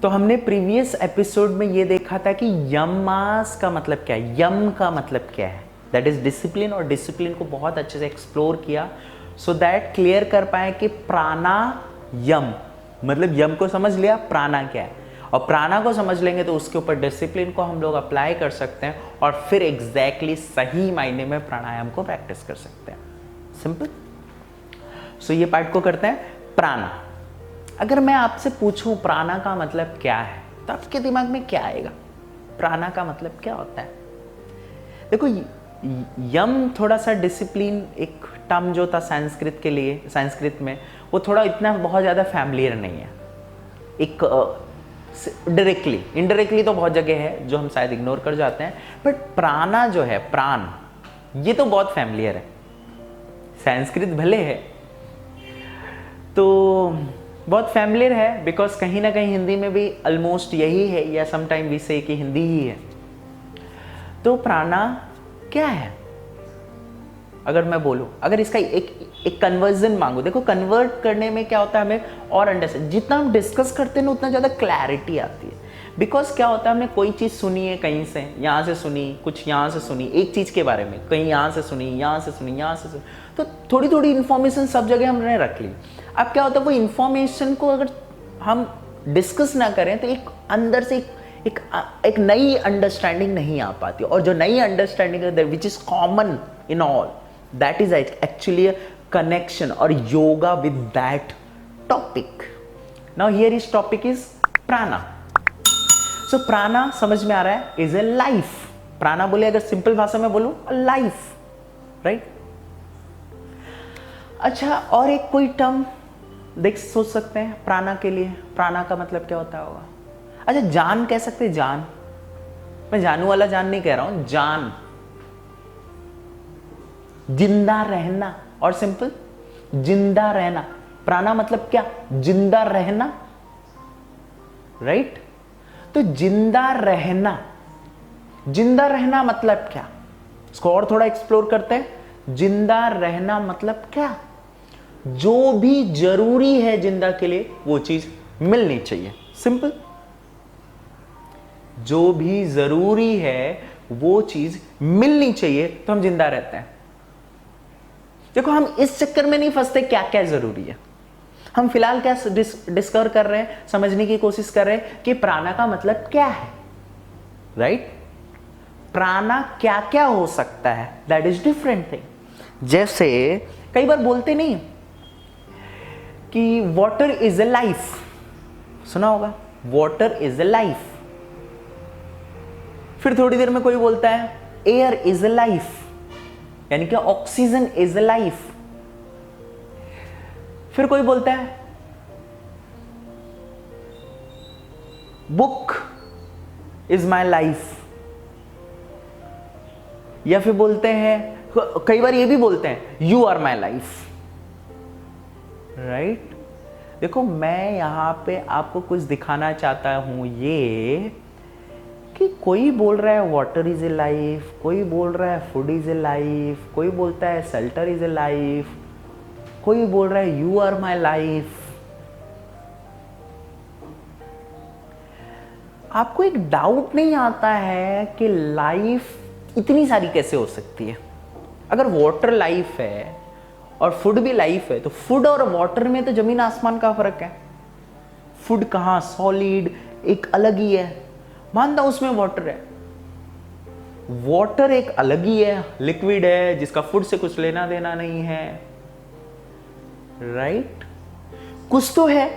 तो हमने previous episode में ये देखा था कि यमास का मतलब क्या है, यम का मतलब क्या है, दैट इज डिसिप्लिन, और डिसिप्लिन को बहुत अच्छे से एक्सप्लोर किया सो दैट क्लियर कर पाए कि प्राणा यम, मतलब यम को समझ लिया, प्राणा क्या है, और प्राणा को समझ लेंगे तो उसके ऊपर डिसिप्लिन को हम लोग अप्लाई कर सकते हैं और फिर एग्जैक्टली सही मायने में प्राणायाम को प्रैक्टिस कर सकते हैं। सिंपल। सो ये पार्ट को करते हैं। प्राणा, अगर मैं आपसे पूछूं प्राणा का मतलब क्या है तो आपके दिमाग में क्या आएगा? प्राणा का मतलब क्या होता है? देखो, यम थोड़ा सा डिसिप्लिन एक टर्म जो था संस्कृत के लिए, संस्कृत में वो थोड़ा इतना बहुत ज़्यादा फैमिलियर नहीं है। एक डायरेक्टली, इनडायरेक्टली तो बहुत जगह है जो हम शायद इग्नोर कर जाते हैं, बट प्राणा जो है, प्राण, ये तो बहुत फैमिलियर है। संस्कृत भले है तो बहुत फैमिलियर है, बिकॉज कहीं ना कहीं हिंदी में भी ऑलमोस्ट यही है, या समटाइम वी से कि हिंदी ही है। तो प्राणा क्या है? अगर मैं बोलूं, अगर इसका एक कन्वर्जन मांगू, देखो कन्वर्ट करने में क्या होता है, हमें और अंडरस्टैंड, जितना हम डिस्कस करते हैं ना उतना ज़्यादा क्लैरिटी आती है। बिकॉज क्या होता है, हमने कोई चीज़ सुनी है कहीं से, यहाँ से सुनी, कुछ यहाँ से सुनी, एक चीज़ के बारे में कहीं यहाँ से सुनी, यहाँ से सुनी, यहाँ से सुनी, तो थोड़ी थोड़ी इन्फॉर्मेशन सब जगह हमने रख ली। अब क्या होता है, वो इन्फॉर्मेशन को अगर हम डिस्कस ना करें तो एक अंदर से एक नई अंडरस्टैंडिंग नहीं आ पाती, और जो नई अंडरस्टैंडिंग है which is common in all, that is actually a connection or yoga with that topic. Now here is topic is prana. So प्राणा समझ में आ रहा है, इज ए लाइफ। प्राणा बोले, अगर सिंपल भाषा में बोलूं, लाइफ, राइट। अच्छा, और एक कोई टर्म देख सोच सकते हैं प्राणा के लिए, प्राणा का मतलब क्या होता होगा? अच्छा, जान कह सकते हैं, जान। मैं जानू वाला जान नहीं कह रहा हूं, जान, जिंदा रहना, और सिंपल जिंदा रहना। प्राणा मतलब क्या? जिंदा रहना, राइट। तो जिंदा रहना, जिंदा रहना मतलब क्या? इसको और थोड़ा एक्सप्लोर करते हैं। जिंदा रहना मतलब क्या? जो भी जरूरी है जिंदा के लिए वो चीज मिलनी चाहिए। सिंपल। जो भी जरूरी है वो चीज मिलनी चाहिए तो हम जिंदा रहते हैं। देखो, हम इस चक्कर में नहीं फंसते क्या क्या जरूरी है, हम फिलहाल क्या डिस्कवर कर रहे हैं, समझने की कोशिश कर रहे हैं कि प्राणा का मतलब क्या है, राइट। प्राणा क्या क्या हो सकता है, दैट इज डिफरेंट थिंग। जैसे कई बार बोलते नहीं कि वाटर इज ए लाइफ, सुना होगा, वाटर इज ए लाइफ। फिर थोड़ी देर में कोई बोलता है एयर इज ए लाइफ, यानी कि ऑक्सीजन इज ए लाइफ। फिर कोई बोलता है बुक इज माई लाइफ, या फिर बोलते हैं, कई बार ये भी बोलते हैं you are my life, right. देखो, मैं यहां पे आपको कुछ दिखाना चाहता हूं, ये कि कोई बोल रहा है वाटर इज ए लाइफ, कोई बोल रहा है फूड इज ए लाइफ, कोई बोलता है शेल्टर इज ए लाइफ, कोई बोल रहा है यू आर माई लाइफ। आपको एक डाउट नहीं आता है कि लाइफ इतनी सारी कैसे हो सकती है? अगर वाटर लाइफ है और फूड भी लाइफ है, तो फूड और वाटर में तो जमीन आसमान का फर्क है। फूड कहां सॉलिड एक अलग ही है, मानता हूं उसमें वाटर है, वाटर एक अलग ही है, लिक्विड है जिसका फूड से कुछ लेना देना नहीं है, राइट। कुछ तो है।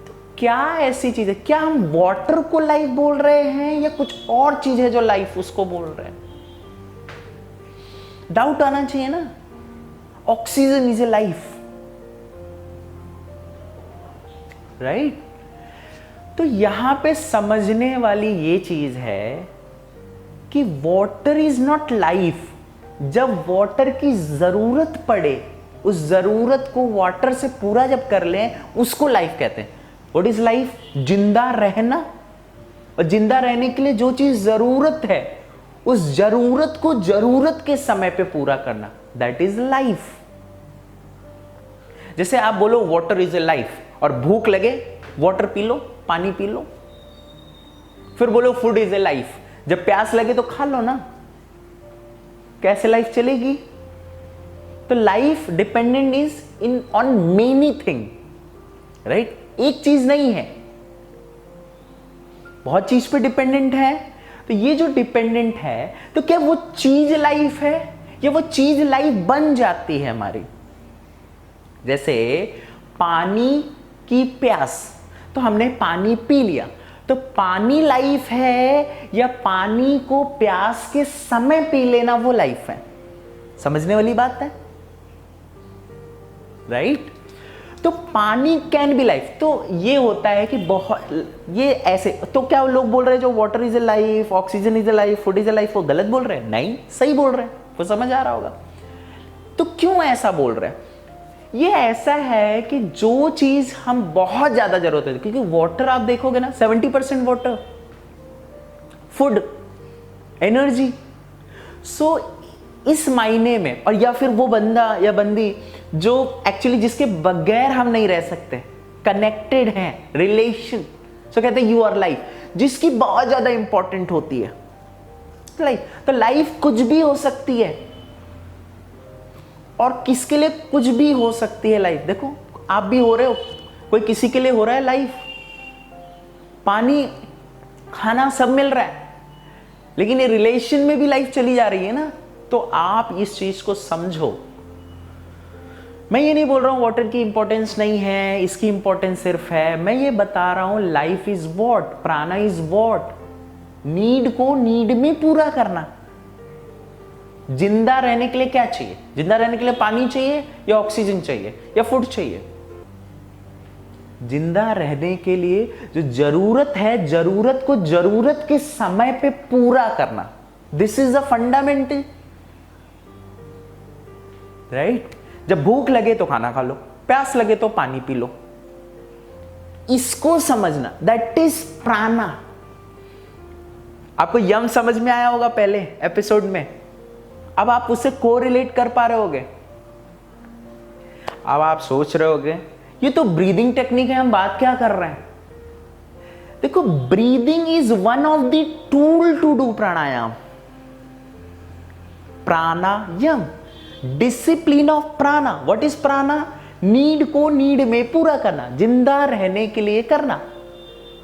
तो क्या ऐसी चीज है, क्या हम वाटर को लाइफ बोल रहे हैं या कुछ और चीज है जो लाइफ उसको बोल रहे हैं? डाउट आना चाहिए ना। Oxygen is a life, right. तो यहां पे समझने वाली ये चीज है कि वाटर इज नॉट लाइफ। जब वाटर की जरूरत पड़े, उस जरूरत को वाटर से पूरा जब कर लें, उसको लाइफ कहते हैं। What is life? जिंदा रहना, और जिंदा रहने के लिए जो चीज जरूरत है उस जरूरत को जरूरत के समय पे पूरा करना, दैट इज लाइफ। जैसे आप बोलो वाटर इज ए लाइफ, और भूख लगे वाटर पी लो, पानी पी लो, फिर बोलो फूड इज ए लाइफ। जब प्यास लगे तो खा लो ना, कैसे लाइफ चलेगी? तो life dependent is in on many thing, right? एक चीज नहीं है, बहुत चीज पे डिपेंडेंट है। तो ये जो डिपेंडेंट है, तो क्या वो चीज लाइफ है या वो चीज लाइफ बन जाती है हमारी? जैसे पानी की प्यास, तो हमने पानी पी लिया, तो पानी लाइफ है या पानी को प्यास के समय पी लेना वो लाइफ है? समझने वाली बात है, राइट? तो पानी कैन बी लाइफ। तो ये होता है कि बहुत ये ऐसे, तो क्या लोग बोल रहे हैं जो water is a life, oxygen is a life, food is a life, वो गलत बोल रहे हैं? नहीं, सही बोल रहे हैं, वो समझ आ रहा होगा। तो क्यों ऐसा बोल रहे हैं? ये ऐसा है कि जो चीज हम बहुत ज्यादा जरूरत है, क्योंकि वाटर आप देखोगे ना 70% वाटर, फूड, एनर्जी। सो इस मायने में, और या फिर वो बंदा या बंदी जो एक्चुअली जिसके बगैर हम नहीं रह सकते, कनेक्टेड हैं, रिलेशन, सो कहते हैं यू आर लाइफ, जिसकी बहुत ज्यादा इंपॉर्टेंट होती है लाइफ। तो लाइफ कुछ भी हो सकती है और किसके लिए कुछ भी हो सकती है लाइफ। देखो आप भी हो रहे हो, कोई किसी के लिए हो रहा है लाइफ, पानी खाना सब मिल रहा है, लेकिन ये रिलेशन में भी लाइफ चली जा रही है ना। तो आप इस चीज को समझो। मैं ये नहीं बोल रहा हूं वाटर की इंपॉर्टेंस नहीं है, इसकी इंपॉर्टेंस सिर्फ है, मैं ये बता रहा हूं लाइफ इज व्हाट, प्राणा इज व्हाट, नीड को नीड में पूरा करना। जिंदा रहने के लिए क्या चाहिए? जिंदा रहने के लिए पानी चाहिए या ऑक्सीजन चाहिए या फूड चाहिए? जिंदा रहने के लिए जो जरूरत है, जरूरत को जरूरत के समय पे पूरा करना, this is a fundamental, right? जब भूख लगे तो खाना खा लो, प्यास लगे तो पानी पी लो, इसको समझना, दैट इज प्राणा। आपको यम समझ में आया होगा पहले एपिसोड में, अब आप उससे कोरिलेट कर पा रहे होगे। अब आप सोच रहे होगे ये तो ब्रीदिंग टेक्निक है, हम बात क्या कर रहे हैं? देखो, breathing is one of the tool to do pranayama. Pranayama, discipline of prana. What is prana? Need को नीड में पूरा करना, जिंदा रहने के लिए करना।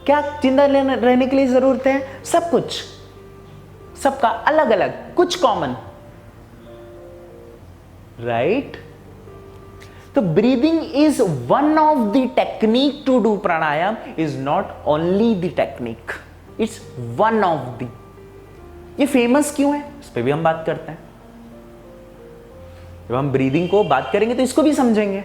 क्या जिंदा रहने के लिए जरूरत है? सब कुछ, सबका अलग अलग, कुछ कॉमन, राइट? तो breathing is one of the technique to do pranayama, is not only the technique, it's one of the. ये फेमस क्यों है, इस पर भी हम बात करते हैं। जब हम ब्रीदिंग को बात करेंगे तो इसको भी समझेंगे।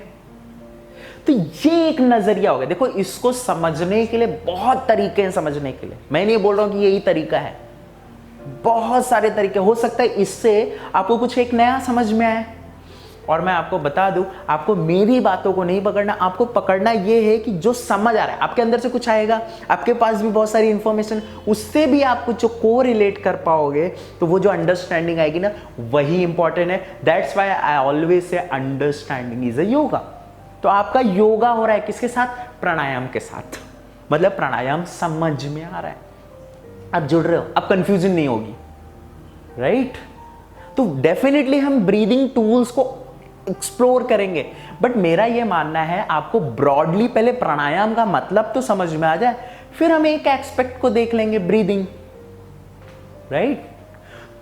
तो ये एक नजरिया होगा। देखो, इसको समझने के लिए बहुत तरीके हैं समझने के लिए, मैं नहीं बोल रहा हूं कि यही तरीका है, बहुत सारे तरीके हो सकता है इससे आपको कुछ एक नया समझ में आए। और मैं आपको बता दूं, आपको मेरी बातों को नहीं पकड़ना, आपको पकड़ना यह है कि जो समझ आ रहा है, आपके अंदर से कुछ आएगा, आपके पास भी बहुत सारी इंफॉर्मेशन, उससे भी आप कुछ जो को रिलेट कर पाओगे, तो वो जो अंडरस्टैंडिंग आएगी ना, वही इंपॉर्टेंट है। That's why I always say understanding is a yoga. तो आपका योगा हो रहा है किसके साथ? प्राणायाम के साथ। मतलब प्राणायाम समझ में आ रहा है, आप जुड़ रहे हो, अब कंफ्यूजन नहीं होगी, राइट? तो डेफिनेटली हम ब्रीदिंग टूल्स को एक्सप्लोर करेंगे, बट मेरा यह मानना है आपको ब्रॉडली पहले प्राणायाम का मतलब तो समझ में आ जाए, फिर हम एक एस्पेक्ट को देख लेंगे, ब्रीदिंग, राइट?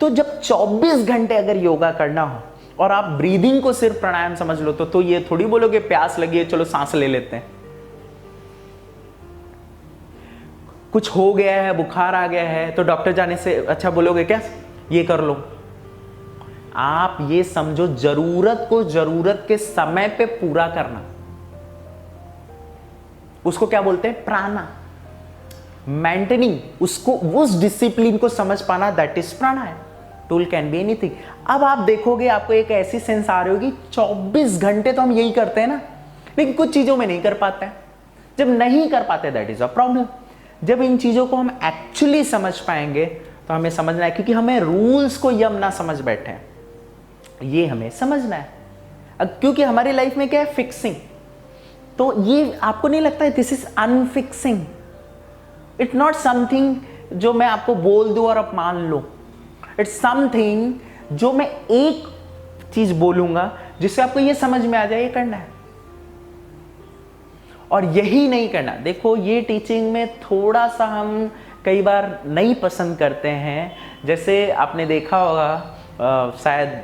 तो जब 24 घंटे अगर योगा करना हो और आप ब्रीदिंग को सिर्फ प्राणायाम समझ लो, तो ये थोड़ी बोलोगे प्यास लगी है चलो सांस ले लेते हैं, कुछ हो गया है, बुखार आ गया है, तो डॉक्टर जाने से अच्छा बोलोगे क्या ये कर लो? आप ये समझो, जरूरत को जरूरत के समय पे पूरा करना, उसको क्या बोलते हैं? प्राणा। मेंटेनिंग, उसको, उस डिसिप्लिन को समझ पाना, that is pranayama. Tool can be anything. अब आप देखोगे, आपको एक ऐसी सेंस आ रही होगी, 24 घंटे तो हम यही करते हैं ना, लेकिन कुछ चीजों में नहीं कर पाते हैं। जब नहीं कर पाते, दैट इज अ प्रॉब्लम। जब इन चीजों को हम एक्चुअली समझ पाएंगे तो हमें समझना है, क्योंकि हमें रूल्स को यम ना समझ बैठे हैं, ये हमें समझना है। क्योंकि हमारी लाइफ में क्या है? फिक्सिंग। तो ये आपको नहीं लगता है this is unfixing? It's not something जो मैं आपको बोल दूं और आप मान लो। इट्स समथिंग जो मैं एक चीज बोलूंगा जिससे आपको ये समझ में आ जाए ये करना है और यही नहीं करना। देखो ये टीचिंग में थोड़ा सा हम कई बार नहीं पसंद करते हैं। जैसे आपने देखा होगा शायद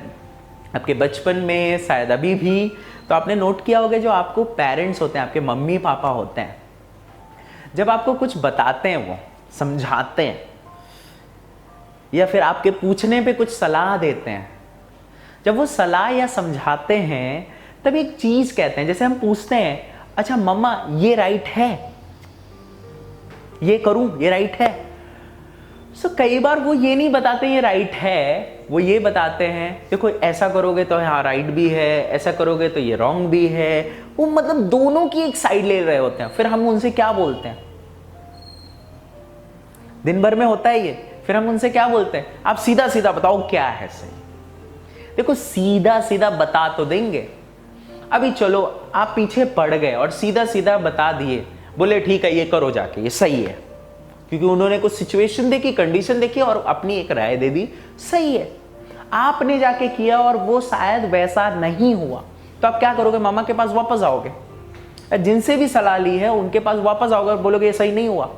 आपके बचपन में, शायद अभी भी, तो आपने नोट किया होगा जो आपको पेरेंट्स होते हैं, आपके मम्मी पापा होते हैं, जब आपको कुछ बताते हैं, वो समझाते हैं या फिर आपके पूछने पे कुछ सलाह देते हैं, जब वो सलाह या समझाते हैं तब एक चीज कहते हैं। जैसे हम पूछते हैं, अच्छा मम्मा ये राइट है, ये करूं, ये राइट है? सो कई बार वो ये नहीं बताते ये राइट है, वो ये बताते हैं देखो ऐसा करोगे तो हाँ राइट भी है, ऐसा करोगे तो ये रॉन्ग भी है। वो मतलब दोनों की एक साइड ले रहे होते हैं। फिर हम उनसे क्या बोलते हैं? दिन भर में होता है ये। फिर हम उनसे क्या बोलते हैं? आप सीधा सीधा बताओ क्या है सही। देखो सीधा सीधा बता तो देंगे, अभी चलो आप पीछे पड़ गए और सीधा सीधा बता दिए, बोले ठीक है ये करो जाके, ये सही है, क्योंकि उन्होंने कुछ सिचुएशन देखी, कंडीशन देखी और अपनी एक राय दे दी, सही है। आपने जाके किया और वो शायद वैसा नहीं हुआ, तो आप क्या करोगे? मामा के पास वापस आओगे, जिनसे भी सलाह ली है उनके पास वापस आओगे और बोलोगे ये सही नहीं हुआ।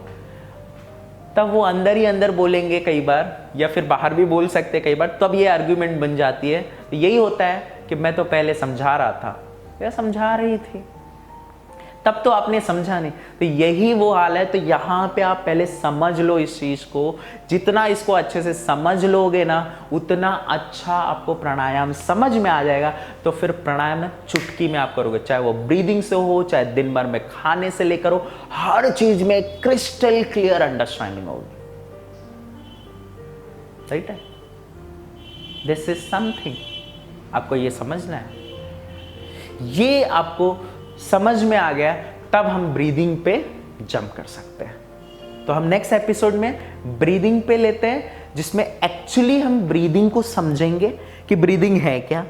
तब वो अंदर ही अंदर बोलेंगे कई बार, या फिर बाहर भी बोल सकते कई बार, तब ये आर्ग्यूमेंट बन जाती है। यही होता है कि मैं तो पहले समझा रहा था या समझा रही थी, तब तो आपने समझा नहीं। तो यही वो हाल है। तो यहाँ पे आप पहले समझ लो इस चीज को। जितना इसको अच्छे से समझ लोगे ना, उतना अच्छा आपको प्राणायाम समझ में आ जाएगा। तो फिर प्राणायाम चुटकी में आप करोगे, चाहे वो ब्रीदिंग से हो, चाहे दिन भर में खाने से लेकर हो, हर चीज में क्रिस्टल क्लियर अंडरस्टैंडिंग होगी। राइट है? दिस इज समथिंग आपको ये समझना है। ये आपको समझ में आ गया, तब हम ब्रीदिंग पे जंप कर सकते हैं। तो हम नेक्स्ट एपिसोड में ब्रीदिंग पे लेते हैं, जिसमें एक्चुअली हम ब्रीदिंग को समझेंगे कि ब्रीदिंग है क्या।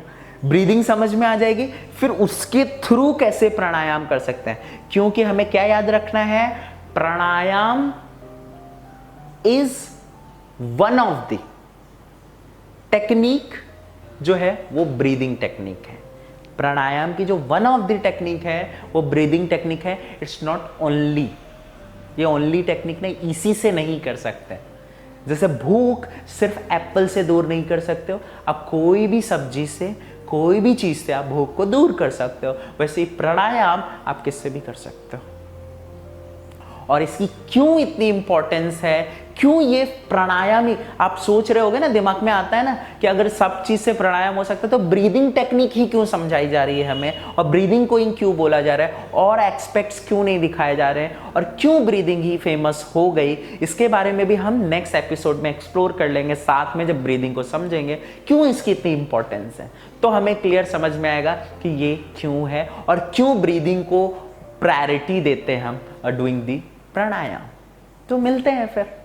ब्रीदिंग समझ में आ जाएगी, फिर उसके थ्रू कैसे प्राणायाम कर सकते हैं। क्योंकि हमें क्या याद रखना है? Pranayama is one of the technique जो है वो ब्रीदिंग टेक्निक है। प्राणायाम की जो वन ऑफ द टेक्निक है वो ब्रीदिंग टेक्निक है। इट्स नॉट ओनली, ये ओनली टेक्निक नहीं, इसी से नहीं कर सकते। जैसे भूख सिर्फ एप्पल से दूर नहीं कर सकते हो, आप कोई भी सब्जी से, कोई भी चीज से आप भूख को दूर कर सकते हो। वैसे ही प्राणायाम आप किससे भी कर सकते हो। और इसकी क्यों इतनी इंपॉर्टेंस है, क्यों ये प्राणायाम ही, आप सोच रहे होगे ना, दिमाग में आता है ना कि अगर सब चीज से प्राणायाम हो सकता है तो ब्रीदिंग टेक्निक ही क्यों समझाई जा रही है हमें, और ब्रीदिंग को ही क्यों बोला जा रहा है, और एक्सपेक्ट्स क्यों नहीं दिखाए जा रहे हैं, और क्यों ब्रीदिंग ही फेमस हो गई। इसके बारे में भी हम नेक्स्ट एपिसोड में एक्सप्लोर कर लेंगे साथ में। जब ब्रीदिंग को समझेंगे क्यों इसकी इतनी इंपॉर्टेंस है, तो हमें क्लियर समझ में आएगा कि ये क्यों है और क्यों ब्रीदिंग को प्रायोरिटी देते हैं हम डूइंग दी प्राणायाम। तो मिलते हैं फिर।